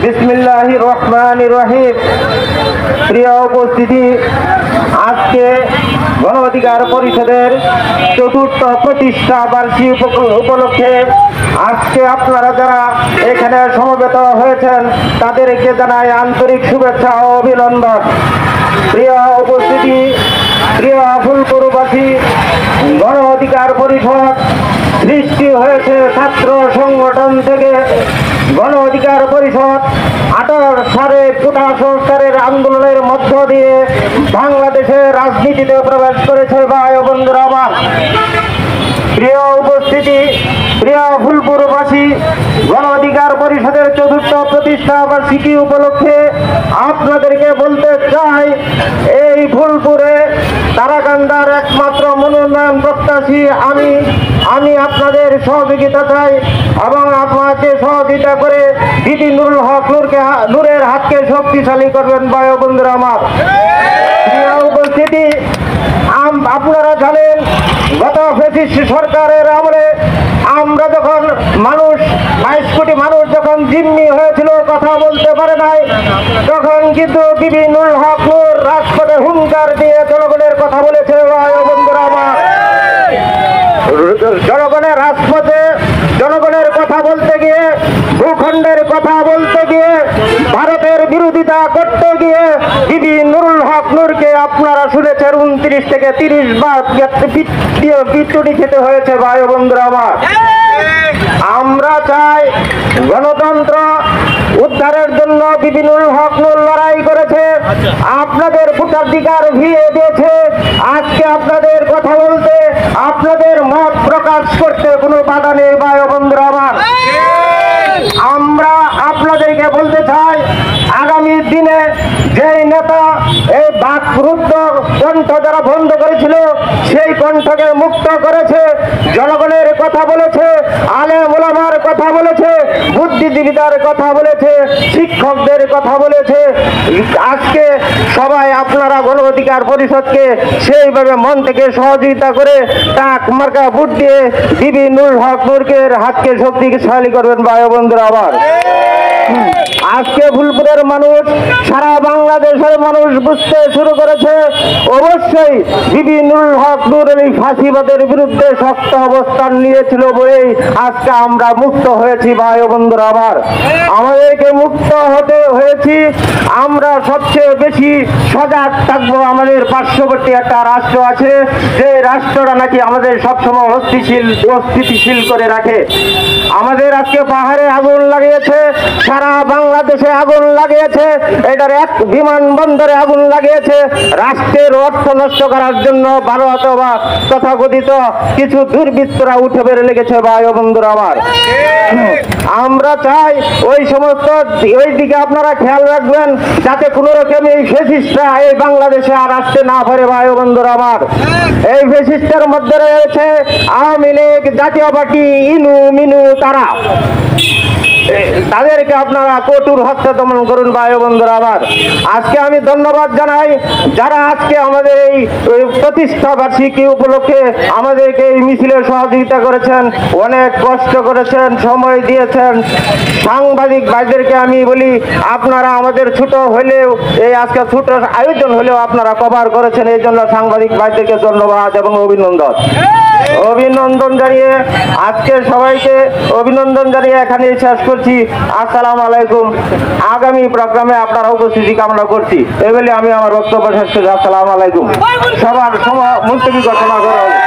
বিসমিল্লাহির রহমানির রহিম। প্রিয় উপস্থিতি, আজকে গণ অধিকার পরিষদের চতুর্থ প্রতিষ্ঠা বার্ষিকী উপলক্ষে আজকে আপনারা যারা এখানে সমবেত হয়েছেন তাদেরকে জানাই আন্তরিক শুভেচ্ছা ও অভিনন্দন। প্রিয় উপস্থিতি, প্রিয় ফুলপুরবাসী, গণ অধিকার পরিষদ সৃষ্টি হয়েছে ছাত্র সংগঠন থেকে। গণ অধিকার পরিষদ 18 সালে কোটা সংস্কারের আন্দোলনের মধ্য দিয়ে বাংলাদেশের রাজনীতিতে প্রবেশ করেছে। ভাই ও বন্ধুরা আমার, প্রিয় উপস্থিতি, প্রিয় ফুলপুরবাসী, গণ অধিকার পরিষদের চতুর্থ প্রতিষ্ঠা বার্ষিকী উপলক্ষে আপনাদেরকে বলতে চাই, এই ফুলপুরে তারাকান্দার একমাত্র মনোনয়ন প্রত্যাশী আমি আপনাদের সহযোগিতা চাই এবং আপনাকে সহযোগিতা করে দিদি নুরুল হক নূরের হাতকে শক্তিশালী করবেন। ভাই ও বন্ধুরা আমার, প্রিয় উপস্থিতি, আপনারা জানেন গত ফ্যাসিস্ট সরকারের আমলে আমরা যখন 22 কোটি মানুষ যখন জিম্মি হয়েছিল, কথা বলতে পারে নাই, তখন কিন্তু বিবি নুরুল হক নূর রাজপথে হুঙ্কার দিয়ে জনগণের কথা বলেছে। ভাই ও বন্ধুরা আমার, জনগণের রাজপথে জনগণের কথা বলতে গিয়ে, ভূখণ্ডের কথা বলতে গিয়ে, ভারতের বিরোধিতা করতে গিয়ে বিবি নুরুল হক নূরকে আপনারা শুনেছেন 29 থেকে 30 বার পিটুনি খেতে হয়েছে। ভাই ও বন্ধুরা আমার, আমরা চাই গণতন্ত্র উদ্ধারের জন্য বিবি নুরুল হক নূর লড়াই করেছে, আপনাদের ভোটাধিকার ভিড়ে দিয়েছে। আজকে আপনাদের কথা বলতে, আপনাদের মত প্রকাশ করতে কোনো বাধা নেই। ভাই ও বন্ধুরা আমার, আমরা আপনাদেরকে বলতে চাই, আগামী দিনে যে নেতা এই বাকরুদ্ধ কণ্ঠ যারা বন্ধ করেছিল সেই কণ্ঠকে মুক্ত করেছে, জনগণের কথা বলেছে, আলেম ওলামার কথা বলেছে, বুদ্ধিজীবীদের কথা বলেছে, শিক্ষকদের কথা বলেছে। আজকে সবাই আপনারা গণ অধিকার পরিষদকে সেইভাবে মন থেকে সহযোগিতা করে টাক মার্কা ভোট দিয়ে বিবি নুরুল হক নূরকে হাতকে শক্তিশালী করবেন। ভাই ও বন্ধুরা আবার, আজকে ফুলপুরের মানুষ, সারা বাংলাদেশের মানুষ বুঝতে শুরু করেছে, অবশ্যই বিবি নুরুল হক নূর এই ফাঁসিবাদের বিরুদ্ধে শক্ত অবস্থান নিয়েছিল বলেই আজকে আমরা মুক্ত হয়েছি। ভাই ও বন্ধুরা আমার, আমাদেরকে মুক্ত হতে হয়েছি। আমরা সবচেয়ে বেশি সজাগ থাকবো, আমাদের পার্শ্ববর্তী একটা রাষ্ট্র আছে, যে রাষ্ট্রটা নাকি আমাদের সবসময় অস্থিতিশীল করে রাখে। আমাদের আজকে পাহাড়ে আগুন লাগিয়েছে, সারা বাংলাদেশে আগুন লাগিয়েছে, এটার এক বিমানবন্দরে আগুন লাগিয়েছে, রাষ্ট্রের অর্থ নষ্ট করার জন্য ভারত বা তথাকথিত কিছু দুর্বৃত্তরা উঠে বেড়ে লেগেছে। ভাই ও বন্ধুরা আমার, আমরা চাই ওই সমস্ত ওই দিকে আপনারা খেয়াল রাখবেন যাতে কোনো রকম এই ফ্যাসিস্টরা এই বাংলাদেশে আর আসতে না পারে। ভাই ও বন্ধুরা আমার, এই ফ্যাসিস্টের মধ্যে রয়েছে আওয়ামী লীগ, জাতীয় পার্টি, ইনু মিনু, তাদেরকে আপনারা কঠোর হত্যা দমন করুন। ভাই ও বন্ধুরা আমার, আজকে আমি ধন্যবাদ জানাই যারা আজকে আমাদের এই প্রতিষ্ঠা বার্ষিকী উপলক্ষে আমাদেরকে এই মিছিলে সহযোগিতা করেছেন, অনেক কষ্ট করেছেন, সময় দিয়েছেন। সাংবাদিক ভাইদেরকে আমি বলি, আপনারা আমাদের ছোট হলেও এই আজকে ছোট আয়োজন হলেও আপনারা কভার করেছেন, এই জন্য সাংবাদিক ভাইদেরকে ধন্যবাদ এবং অভিনন্দন জানিয়ে আজকে সবাইকে অভিনন্দন জানিয়ে এখানে শেষ করছি। আসসালামু আলাইকুম। আগামী প্রোগ্রামে আপনারা উপস্থিতি কামনা করছি। এই বলে আমি আমার বক্তব্য শেষ করছি। আসসালামু আলাইকুম। সবার মুলতবি ঘোষণা করা হবে।